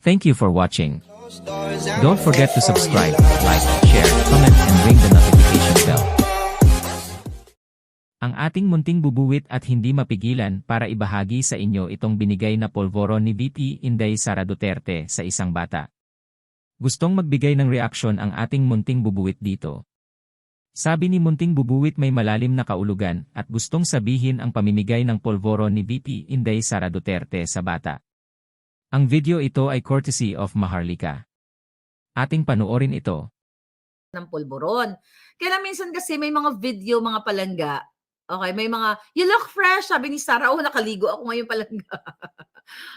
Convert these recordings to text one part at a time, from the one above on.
Thank you for watching. Don't forget to subscribe, like, share, comment, and ring the notification bell. Ang ating munting bubuwit at hindi mapigilan para ibahagi sa inyo itong binigay na polvoron ni VP Inday Sara Duterte sa isang bata. Gustong magbigay ng reaksyon ang ating munting bubuwit dito. Sabi ni munting bubuwit may malalim na kaulugan at gustong sabihin ang pamimigay ng polvoron ni VP Inday Sara Duterte sa bata. Ang video ito ay courtesy of Maharlika. Ating panoorin ito. Ng polvoron. Kaya minsan kasi may mga video, mga palangga. Okay, may mga, you look fresh, sabi ni Sarah, oh, nakaligo ako ngayon palangga.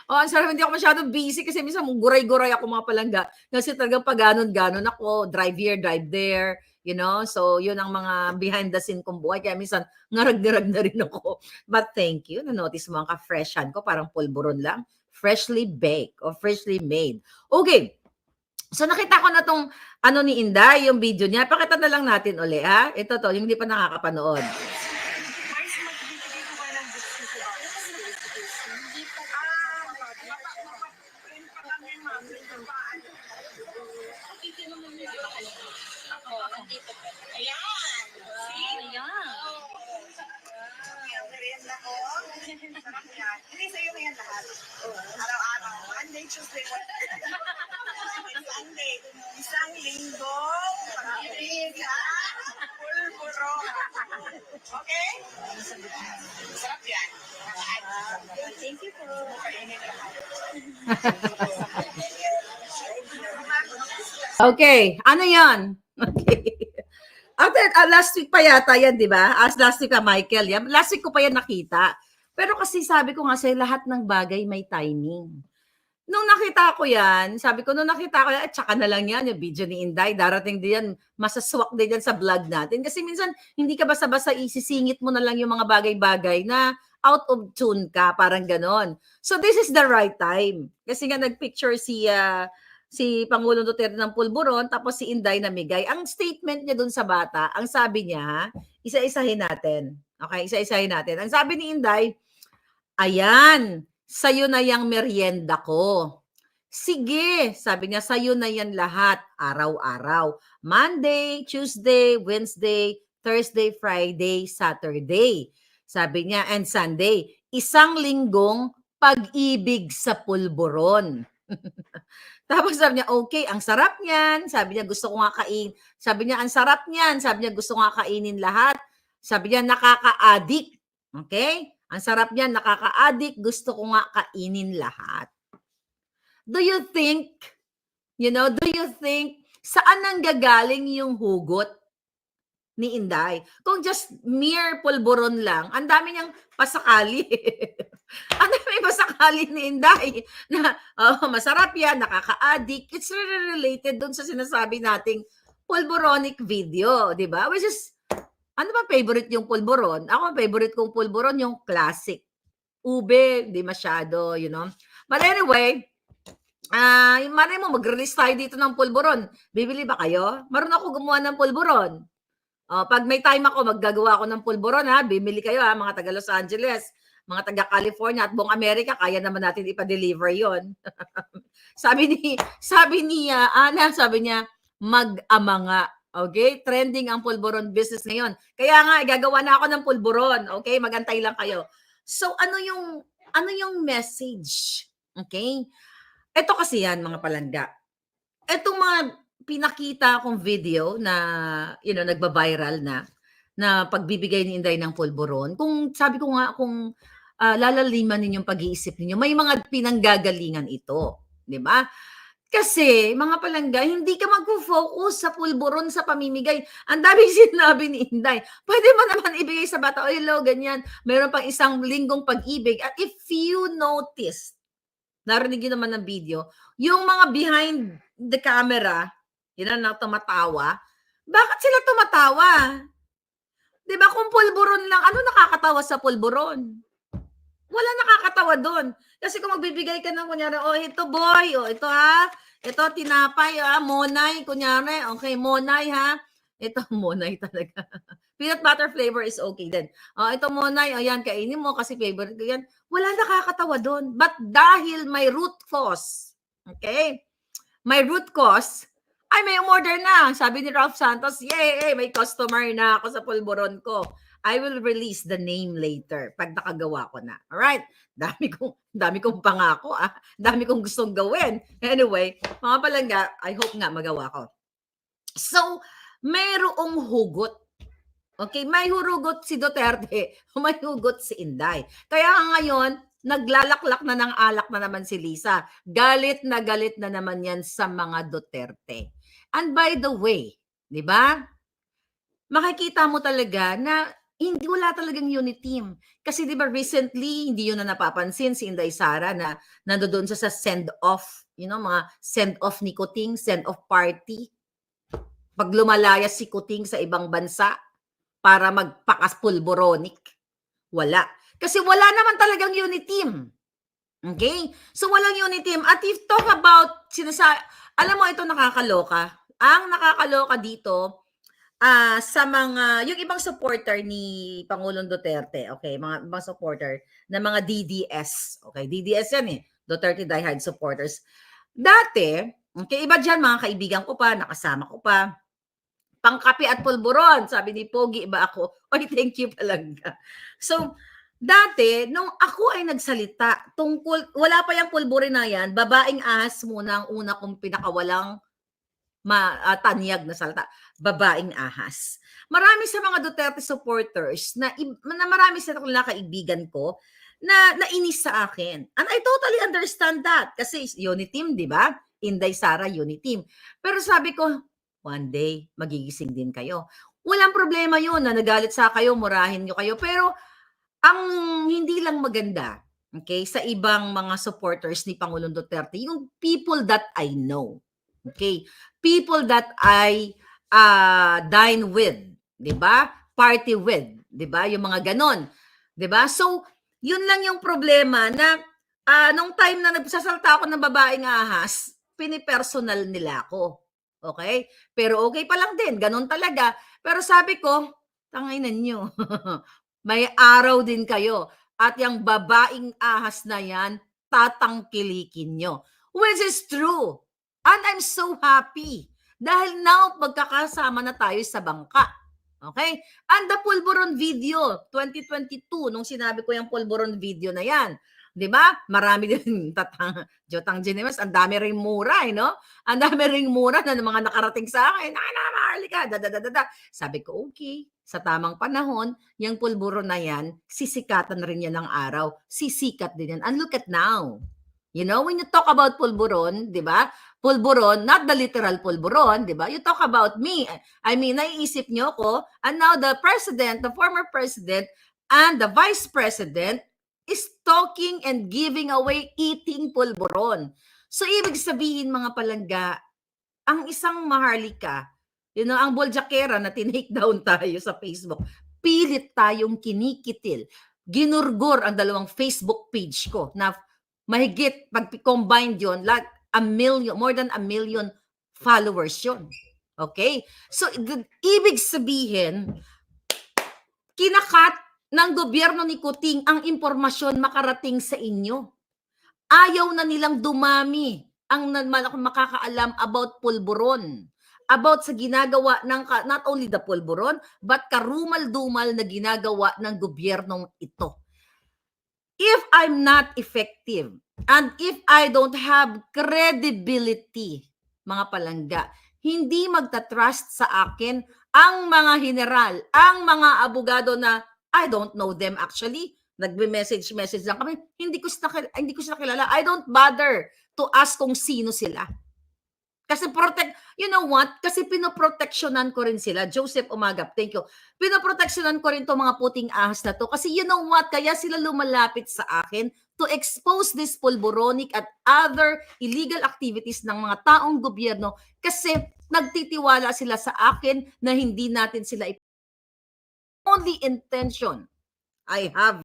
Oh, ang sarap, hindi ako masyadong busy kasi minsan guray-guray ako mga palangga. Kasi talagang pag ganon ako, drive here, drive there, you know? So, yun ang mga behind the scene kong buhay. Kaya minsan, ngarag-ngarag na rin ako. But thank you, na-notice mo ang ka-freshan ko, parang polvoron lang. Freshly baked or freshly made. Okay. So nakita ko na tong ano ni Inday, yung video niya. Pakita na lang natin uli, ha? Ito to, yung hindi pa nakakapanood. Hindi sa'yo na yan lahat. Araw-araw. Monday, Tuesday, Sunday. Isang linggo. Pulburo. Okay? Sarap yan. Thank you po. Okay. Ano yan? Okay. Last week pa yata yan, di ba? Last week pa, Michael. Yan. Last week ko pa yan nakita. Pero kasi sabi ko nga sa'yo, lahat ng bagay may timing. Nung nakita ko yan, tsaka na lang yan, yung video ni Inday, darating din yan, masaswak din yan sa vlog natin. Kasi minsan, hindi ka basta-basta isisingit mo na lang yung mga bagay-bagay na out of tune ka, parang ganon. So this is the right time. Kasi nga nagpicture si Pangulong Duterte ng pulburon, tapos si Inday namigay. Ang statement niya dun sa bata, ang sabi niya, isa-isahin natin. Okay, isa-isahin natin. Ang sabi ni Inday, ayan, sa'yo na yang merienda ko. Sige, sabi niya, sa'yo na yan lahat, araw-araw. Monday, Tuesday, Wednesday, Thursday, Friday, Saturday. Sabi niya, and Sunday. Isang linggong pag-ibig sa pulburon. Tapos sabi niya, okay, ang sarap niyan. Sabi niya, gusto ko nga kainin. Sabi niya, ang sarap niyan. Sabi niya, gusto ko nga kainin lahat. Sabi niya, nakaka-addict. Okay? Ang sarap niyan, nakaka-addict. Gusto ko nga kainin lahat. Do you think, saan nang gagaling yung hugot ni Inday? Kung just mere pulburon lang, ang dami niyang pasakali. Ang dami pasakali ni Inday na masarap yan, nakaka-addict. It's really related dun sa sinasabi nating pulburonic video, di ba? Which is, ano ba favorite yung pulburon? Ako, favorite kong pulburon yung classic. Ube, di masyado, you know. But anyway, maray mo, mag-release tayo dito ng pulburon. Bibili ba kayo? Marunong ako gumawa ng pulburon. Pag may time ako, maggagawa ako ng pulburon, ha? Bibili kayo, ha? Mga taga Los Angeles, mga taga California at buong Amerika, kaya naman natin ipa-deliver yon. sabi ni Ana, sabi niya, mag-ama nga. Okay? Trending ang pulburon business ngayon. Kaya nga, gagawa na ako ng pulburon. Okay? Magantay lang kayo. So, ano yung message? Okay? Ito kasi yan, mga palangga. Itong mga pinakita kong video na, nagba-viral na pagbibigay ni Inday ng pulburon. Kung sabi ko nga, kung lalaliman ninyong pag-iisip ninyo, may mga pinanggagalingan ito. Di ba? Kasi, mga palangga, hindi ka mag-focus sa pulburon sa pamimigay. Ang daming sinabi ni Inday. Pwede mo naman ibigay sa bata, oy, lo, ganyan. Mayroon pang isang linggong pag-ibig. At if you notice, narinig yun naman ng video, yung mga behind the camera, yun na tumatawa, bakit sila tumatawa? Diba kung pulburon lang, ano nakakatawa sa pulburon? Wala nakakatawa doon. Kasi kung magbibigay ka ng kunyari, ito boy, ito ha, ito tinapay, monay, kunyari, okay, monay ha, ito monay talaga. Peanut butter flavor is okay din. Ito monay, ayan, kainin mo kasi favorite ko yan. Wala nakakatawa doon. But dahil may root cause, Okay? My root cause, ay may umorder na. Sabi ni Ralph Santos, yay, may customer na ako sa pulburon ko. I will release the name later pag nakagawa ko na. Alright? Dami kong pangako. Dami kong gustong gawin. Anyway, mga palangga, I hope nga magawa ko. So, mayroong hugot. Okay, may hurugot si Duterte, may hugot si Inday. Kaya ngayon, naglalaklak na ng alak na naman si Lisa. Galit na naman yan sa mga Duterte. And by the way, di ba? Makikita mo talaga na hindi wala talagang unit team. Kasi di ba recently, hindi yun na napapansin si Inday Sara na nandoon sa send-off, mga send-off ni Kuting, send-off party. Pag lumalayas si Kuting sa ibang bansa, para magpakaspulboronic. Wala. Kasi wala naman talagang unit team. Okay? So, walang unit team. At if talk about, alam mo, ito nakakaloka. Ang nakakaloka dito, sa yung ibang supporter ni Pangulong Duterte, okay, mga ibang supporter na mga DDS. Okay, DDS yan eh. Duterte diehard supporters. Dati, okay, iba dyan, mga kaibigan ko pa, nakasama ko pa, pangkape at pulburon. Sabi ni Pogi, iba ako. Oy, thank you talaga. So, dati, nung ako ay nagsalita tungkol, wala pa yung pulburin na yan, babaeng ahas muna ang una kong pinakawalang tanyag na salita. Babaeng ahas. Marami sa mga Duterte supporters na marami sa mga kaibigan ko na nainis sa akin. And I totally understand that. Kasi unit team, di ba? Inday Sara, unit team. Pero sabi ko, one day, magigising din kayo. Walang problema yun na nagalit sa kayo, murahin nyo kayo. Pero, ang hindi lang maganda, okay, sa ibang mga supporters ni Pangulong Duterte, yung people that I know, okay, people that I dine with, di ba? Party with, di ba? Yung mga ganon, di ba? So, yun lang yung problema na nung time na nagsasalta ako ng babaeng ahas, pinipersonal nila ako. Okay? Pero okay pa lang din. Ganon talaga. Pero sabi ko, tanginan nyo. May araw din kayo. At yung babaeng ahas na yan, tatangkilikin nyo. Which is true. And I'm so happy. Dahil now, magkakasama na tayo sa bangka. Okay? And the Pulburon video, 2022, nung sinabi ko yung Pulburon video na yan, di ba? Marami din Jotang Ginemas, ang dami ring mura, no? Ang dami ring mura na mga nakarating sa akin. Halika, Sabi ko, okay. Sa tamang panahon, yung pulburon na yan, sisikatan rin yan ng araw. Sisikat din yan. And look at now. You know, when you talk about pulburon, di ba? Pulburon, not the literal pulburon, di ba? You talk about me. I mean, naiisip nyo ko, and now the president, the former president, and the vice president, is talking and giving away eating pulburon. So, ibig sabihin mga palangga, ang isang maharlika, ang boljakera na tinake down tayo sa Facebook, pilit tayong kinikitil. Ginurgor ang dalawang Facebook page ko na mahigit, pag combined yun, like more than 1 million followers yun. Okay? So, ibig sabihin, kinakat ng gobyerno ni Kuting ang impormasyon makarating sa inyo. Ayaw na nilang dumami ang makakaalam about pulburon, about sa ginagawa ng not only the pulburon, but karumal-dumal na ginagawa ng gobyernong ito. If I'm not effective, and if I don't have credibility, mga palangga, hindi magta-trust sa akin ang mga general, ang mga abogado na I don't know them actually. Nagme-message lang kami. Hindi ko sila kilala. I don't bother to ask kung sino sila. Kasi you know what? Kasi pinoproteksyonan ko rin sila. Joseph Umagap, thank you. Pinoproteksyonan ko rin to mga puting ahas na to. Kasi you know what? Kaya sila lumalapit sa akin to expose this pulburonic at other illegal activities ng mga taong gobyerno kasi nagtitiwala sila sa akin na hindi natin sila only intention I have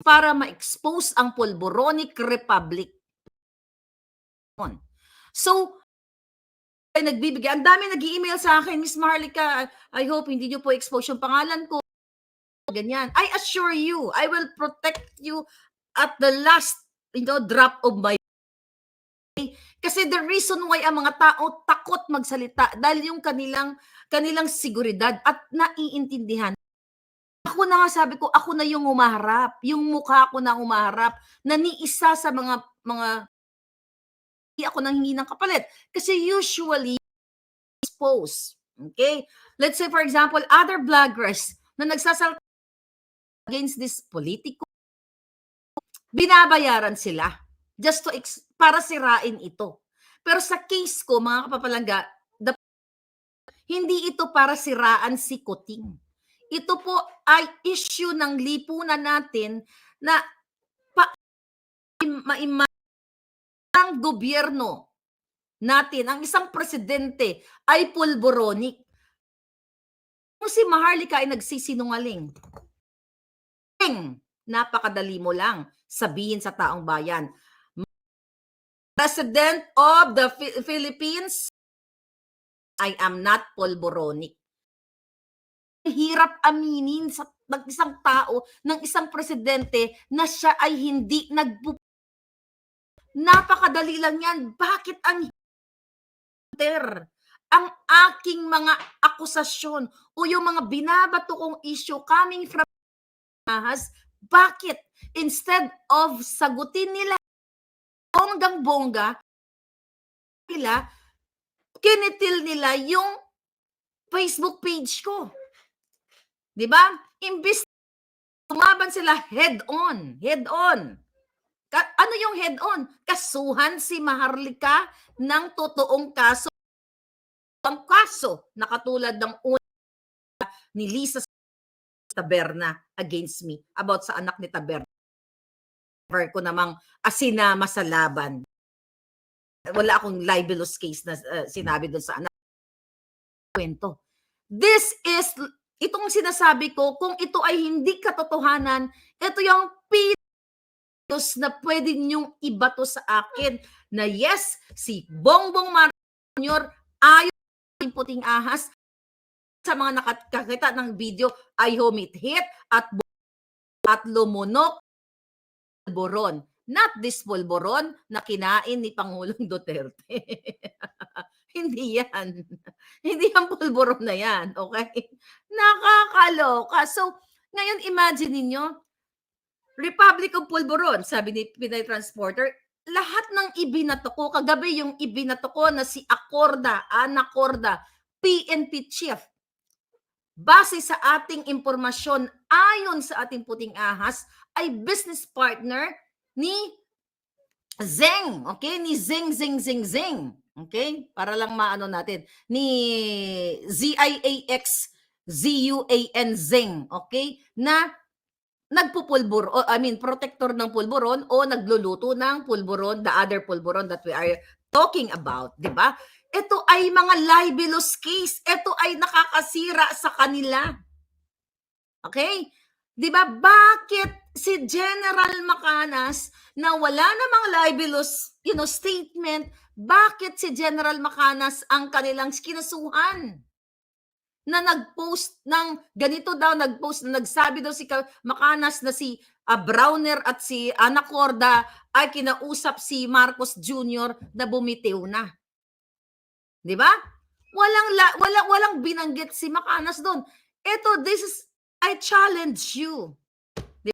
para ma-expose ang Pulboronic Republic. So, ay nagbibigay. Ang dami nag-email sa akin, Miss Marlica, I hope hindi nyo po expose yung pangalan ko. Ganyan. I assure you, I will protect you at the last drop of my Kasi the reason why ang mga tao takot magsalita dahil yung kanilang seguridad at naiintindihan. Ako na nga sabi ko, ako na yung humaharap, yung mukha ko na humaharap, na ni isa sa mga hindi ako nanghingi ng kapalit. Kasi usually, expose. Okay? Let's say for example, other bloggers na nagsasalita against this politiko, binabayaran sila just to para sirain ito. Pero sa case ko, mga kapapalangga, hindi ito para siraan si Kuting. Ito po ay issue ng lipunan natin na ang gobyerno natin, ang isang presidente ay pulboronic. Kung si Maharlika ay nagsisinungaling, napakadali mo lang sabihin sa taong bayan, President of the Philippines, I am not pulboronic. Hirap aminin sa ng isang tao, ng isang presidente na siya ay hindi napakadali lang yan. Bakit ang aking mga akusasyon o yung mga binabato kong issue coming from ahas, bakit instead of sagutin nila bonggang-bongga, kinitil nila yung Facebook page ko. 'Di ba? Imbis tumaban sila head on. Ano yung head on? Kasuhan si Maharlika ng totoong kaso. Ang kaso na katulad ng una ni Lisa Taberna against me about sa anak ni Taberna. Ko namang asinama sa laban. Wala akong libelous case na sinabi doon sa anak. Kwento. This is, itong sinasabi ko, kung ito ay hindi katotohanan, ito yung na pwede niyong ibato sa akin na yes, si Bongbong Marcos Jr. ayon sa puting ahas sa mga nakakita ng video ay humithit at lumunok pulboron. Not this pulboron na kinain ni Pangulong Duterte. Hindi yan. Hindi yan pulboron na yan. Okay? Nakakaloka. So, ngayon imagine ninyo, Republic of Pulboron, sabi ni Pinay Transporter, lahat ng ibinato ko, kagabi yung ibinato ko na si Ana Corda, PNP chief, base sa ating impormasyon, ayon sa ating puting ahas, ay business partner ni Zeng, okay? Ni Zeng. Okay? Para lang maano natin. Ni ZIAX, ZUAN Zeng, okay? Na nagpupulbor, protector ng pulburon o nagluluto ng pulburon, the other pulburon that we are talking about, di ba? Ito ay mga libelous case. Ito ay nakakasira sa kanila. Okay? Di ba? Bakit si General Macanas na wala namang libelous, statement, bakit si General Macanas ang kanilang kinasuhan? Na nag-post ng ganito daw, nagsabi daw si Macanas na si Browner at si Ana Corda ay kinausap si Marcos Jr. na bumitiw na. 'Di ba? Walang binanggit si Macanas doon. This is, I challenge you.